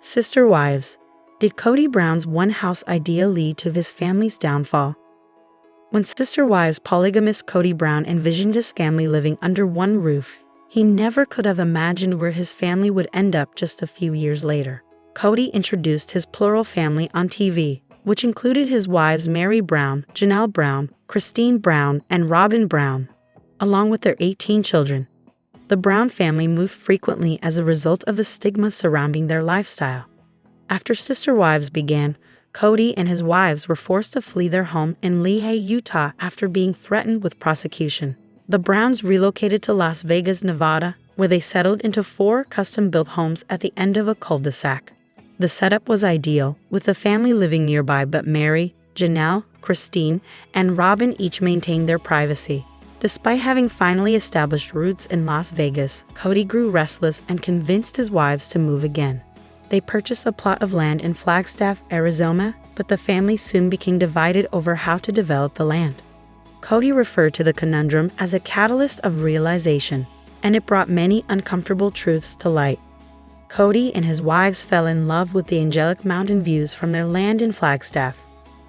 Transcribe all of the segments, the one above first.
Sister wives. Did Kody Brown's one-house idea lead to his family's downfall? When sister wives polygamist Kody Brown envisioned his family living under one roof, he never could have imagined where his family would end up just a few years later. Kody introduced his plural family on TV, which included his wives Mary Brown, Janelle Brown, Christine Brown, and Robin Brown, along with their 18 children. The Brown family moved frequently as a result of the stigma surrounding their lifestyle. After Sister Wives began, Kody and his wives were forced to flee their home in Lehi, Utah after being threatened with prosecution. The Browns relocated to Las Vegas, Nevada, where they settled into 4 custom-built homes at the end of a cul-de-sac. The setup was ideal, with the family living nearby, but Mary, Janelle, Christine, and Robin each maintained their privacy. Despite having finally established roots in Las Vegas, Kody grew restless and convinced his wives to move again. They purchased a plot of land in Flagstaff, Arizona, but the family soon became divided over how to develop the land. Kody referred to the conundrum as a catalyst of realization, and it brought many uncomfortable truths to light. Kody and his wives fell in love with the angelic mountain views from their land in Flagstaff.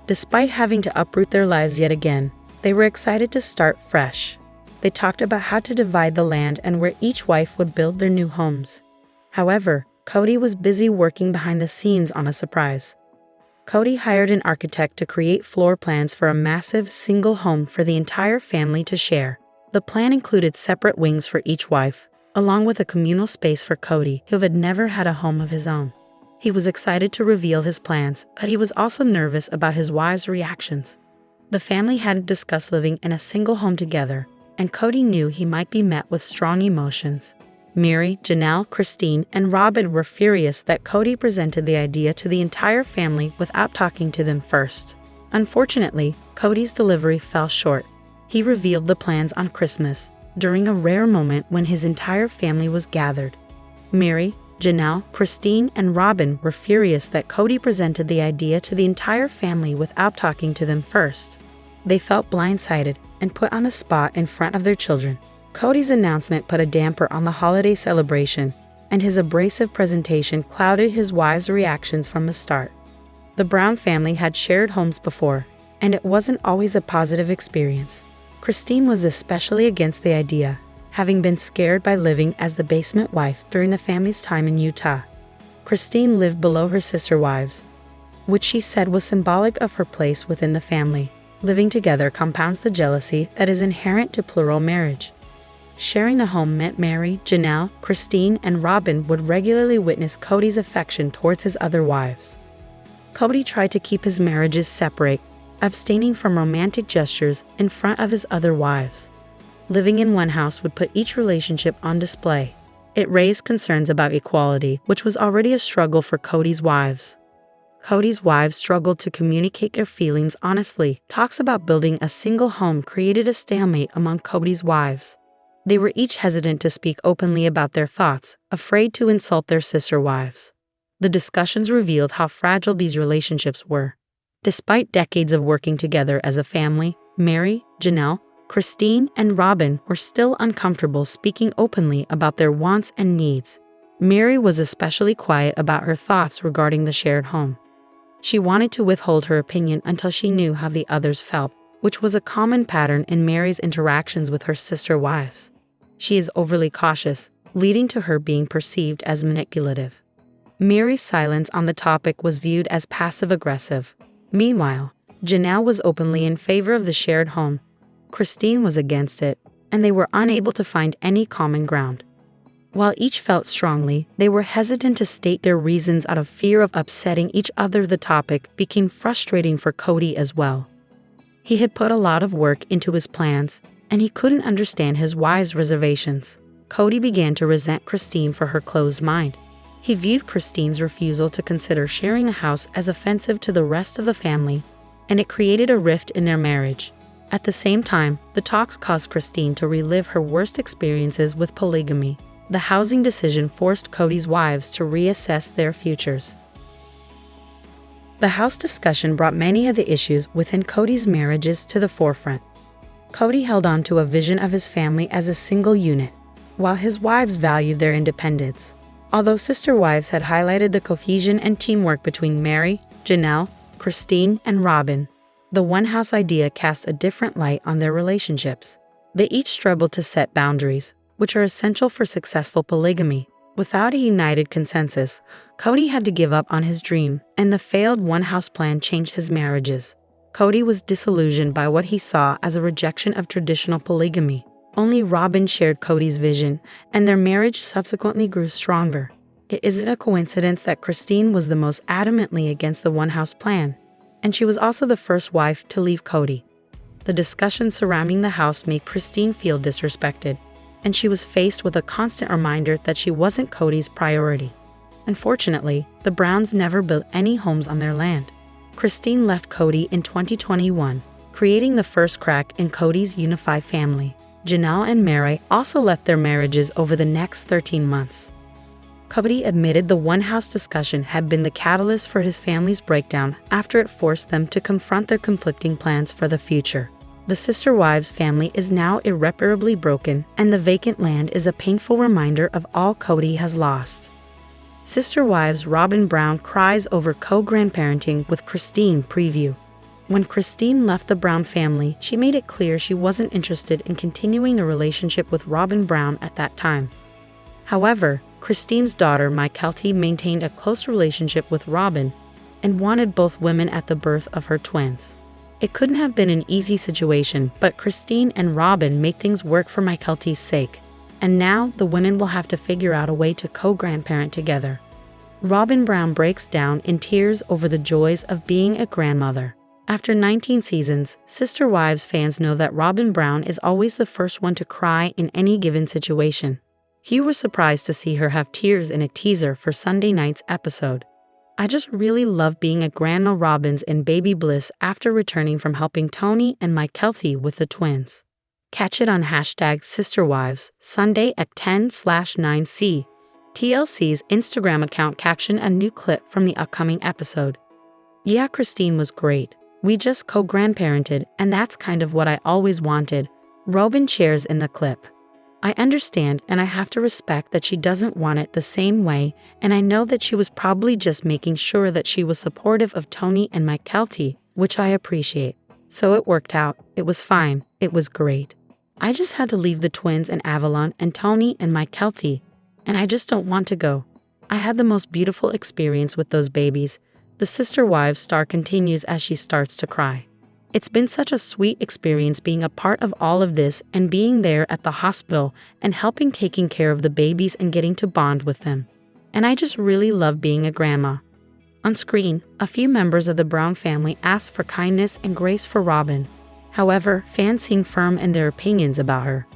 Despite having to uproot their lives yet again, they were excited to start fresh. They talked about how to divide the land and where each wife would build their new homes. However, Kody was busy working behind the scenes on a surprise. Kody hired an architect to create floor plans for a massive single home for the entire family to share. The plan included separate wings for each wife, along with a communal space for Kody, who had never had a home of his own. He was excited to reveal his plans, but he was also nervous about his wives' reactions. The family hadn't discussed living in a single home together, and Kody knew he might be met with strong emotions. Mary, Janelle, Christine, and Robin were furious that Kody presented the idea to the entire family without talking to them first. Unfortunately, Kody's delivery fell short. He revealed the plans on Christmas, during a rare moment when his entire family was gathered. Mary, Janelle, Christine, and Robin were furious that Kody presented the idea to the entire family without talking to them first. They felt blindsided and put on the spot in front of their children. Kody's announcement put a damper on the holiday celebration, and his abrasive presentation clouded his wives' reactions from the start. The Brown family had shared homes before, and it wasn't always a positive experience. Christine was especially against the idea, having been scared by living as the basement wife during the family's time in Utah. Christine lived below her sister wives, which she said was symbolic of her place within the family. Living together compounds the jealousy that is inherent to plural marriage. Sharing a home meant Mary, Janelle, Christine, and Robin would regularly witness Kody's affection towards his other wives. Kody tried to keep his marriages separate, abstaining from romantic gestures in front of his other wives. Living in one house would put each relationship on display. It raised concerns about equality, which was already a struggle for Kody's wives. Kody's wives struggled to communicate their feelings honestly. Talks about building a single home created a stalemate among Kody's wives. They were each hesitant to speak openly about their thoughts, afraid to insult their sister wives. The discussions revealed how fragile these relationships were. Despite decades of working together as a family, Mary, Janelle, Christine, and Robin were still uncomfortable speaking openly about their wants and needs. Mary was especially quiet about her thoughts regarding the shared home. She wanted to withhold her opinion until she knew how the others felt, which was a common pattern in Mary's interactions with her sister wives. She is overly cautious, leading to her being perceived as manipulative. Mary's silence on the topic was viewed as passive-aggressive. Meanwhile, Janelle was openly in favor of the shared home. Christine was against it, and they were unable to find any common ground. While each felt strongly, they were hesitant to state their reasons out of fear of upsetting each other. The topic became frustrating for Kody as well. He had put a lot of work into his plans, and he couldn't understand his wives' reservations. Kody began to resent Christine for her closed mind. He viewed Christine's refusal to consider sharing a house as offensive to the rest of the family, and it created a rift in their marriage. At the same time, the talks caused Christine to relive her worst experiences with polygamy. The housing decision forced Kody's wives to reassess their futures. The house discussion brought many of the issues within Kody's marriages to the forefront. Kody held on to a vision of his family as a single unit, while his wives valued their independence. Although Sister Wives had highlighted the cohesion and teamwork between Mary, Janelle, Christine, and Robin, the one house idea cast a different light on their relationships. They each struggled to set boundaries, which are essential for successful polygamy. Without a united consensus, Kody had to give up on his dream, and the failed one-house plan changed his marriages. Kody was disillusioned by what he saw as a rejection of traditional polygamy. Only Robin shared Kody's vision, and their marriage subsequently grew stronger. It isn't a coincidence that Christine was the most adamantly against the one-house plan, and she was also the first wife to leave Kody. The discussions surrounding the house made Christine feel disrespected, and she was faced with a constant reminder that she wasn't Kody's priority. Unfortunately, the Browns never built any homes on their land. Christine left Kody in 2021, creating the first crack in Kody's unified family. Janelle and Mary also left their marriages over the next 13 months. Kody admitted the one-house discussion had been the catalyst for his family's breakdown after it forced them to confront their conflicting plans for the future. The Sister Wives family is now irreparably broken, and the vacant land is a painful reminder of all Kody has lost. Sister Wives Robin Brown cries over co-grandparenting with Christine preview. When Christine left the Brown family, she made it clear she wasn't interested in continuing a relationship with Robin Brown at that time. However, Christine's daughter Mykelti maintained a close relationship with Robin and wanted both women at the birth of her twins. It couldn't have been an easy situation, but Christine and Robin made things work for Mykelti's sake, and now the women will have to figure out a way to co-grandparent together. Robin Brown breaks down in tears over the joys of being a grandmother. After 19 seasons, Sister Wives fans know that Robin Brown is always the first one to cry in any given situation. Few were surprised to see her have tears in a teaser for Sunday night's episode. I just really love being a Grandma Robins in baby bliss after returning from helping Tony and Mykelti with the twins. Catch it on #SisterWives, Sunday at 10/9C. TLC's Instagram account captioned a new clip from the upcoming episode. "Yeah, Christine was great. We just co-grandparented, and that's kind of what I always wanted," Robin shares in the clip. "I understand, and I have to respect that she doesn't want it the same way, and I know that she was probably just making sure that she was supportive of Tony and Mykelti, which I appreciate. So it worked out. It was fine. It was great. I just had to leave the twins and Avalon and Tony and Mykelti, and I just don't want to go. I had the most beautiful experience with those babies." The Sister Wives star continues as she starts to cry. "It's been such a sweet experience being a part of all of this and being there at the hospital and helping taking care of the babies and getting to bond with them. And I just really love being a grandma." On screen, a few members of the Brown family ask for kindness and grace for Robin. However, fans seem firm in their opinions about her.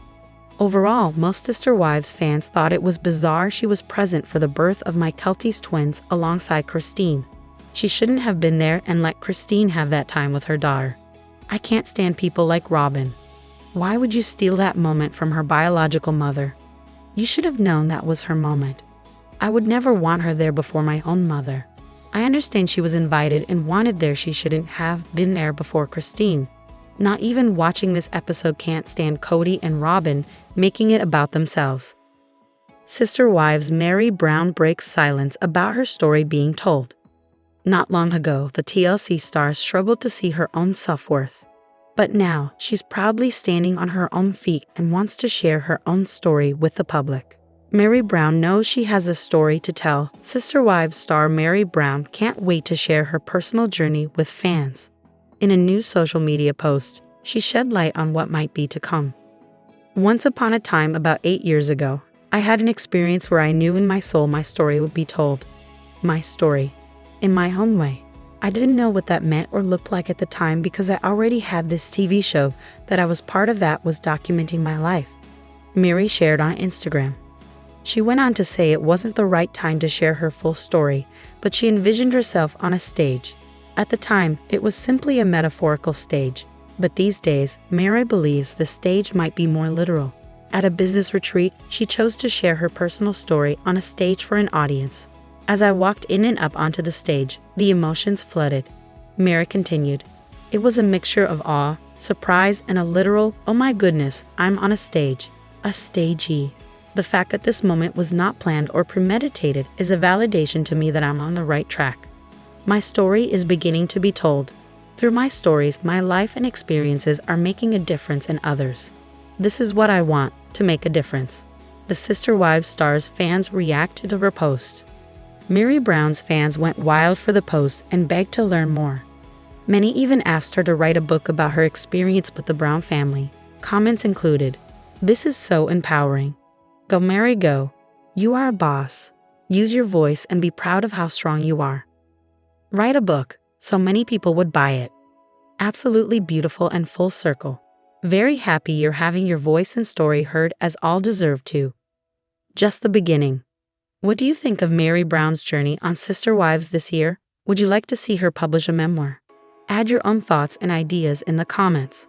Overall, most Sister Wives fans thought it was bizarre she was present for the birth of Mykelti's twins alongside Christine. She shouldn't have been there and let Christine have that time with her daughter. "I can't stand people like Robin. Why would you steal that moment from her biological mother? You should have known that was her moment. I would never want her there before my own mother. I understand she was invited and wanted there. She shouldn't have been there before Christine. Not even watching this episode can't stand Kody and Robin making it about themselves." Sister Wives Mary Brown breaks silence about her story being told. Not long ago, the TLC star struggled to see her own self-worth. But now, she's proudly standing on her own feet and wants to share her own story with the public. Mary Brown knows she has a story to tell. Sister Wives star Mary Brown can't wait to share her personal journey with fans. In a new social media post, she shed light on what might be to come. "Once upon a time, about 8 years ago, I had an experience where I knew in my soul my story would be told. My story. In my own way. I didn't know what that meant or looked like at the time because I already had this TV show that I was part of that was documenting my life," Mary shared on Instagram. She went on to say it wasn't the right time to share her full story, but she envisioned herself on a stage. At the time, it was simply a metaphorical stage, but these days, Mary believes the stage might be more literal. At a business retreat, she chose to share her personal story on a stage for an audience. "As I walked in and up onto the stage, the emotions flooded," Mary continued. "It was a mixture of awe, surprise, and a literal, 'oh my goodness, I'm on a stage.' A stagey." The fact that this moment was not planned or premeditated is a validation to me that I'm on the right track. My story is beginning to be told. Through my stories, my life and experiences are making a difference in others. This is what I want, to make a difference. The Sister Wives star's fans react to the repost. Mary Brown's fans went wild for the post and begged to learn more. Many even asked her to write a book about her experience with the Brown family. Comments included, "This is so empowering. Go Mary, go. You are a boss. Use your voice and be proud of how strong you are. Write a book, so many people would buy it. Absolutely beautiful and full circle. Very happy you're having your voice and story heard as all deserve to. Just the beginning." What do you think of Mary Brown's journey on Sister Wives this year? Would you like to see her publish a memoir? Add your own thoughts and ideas in the comments.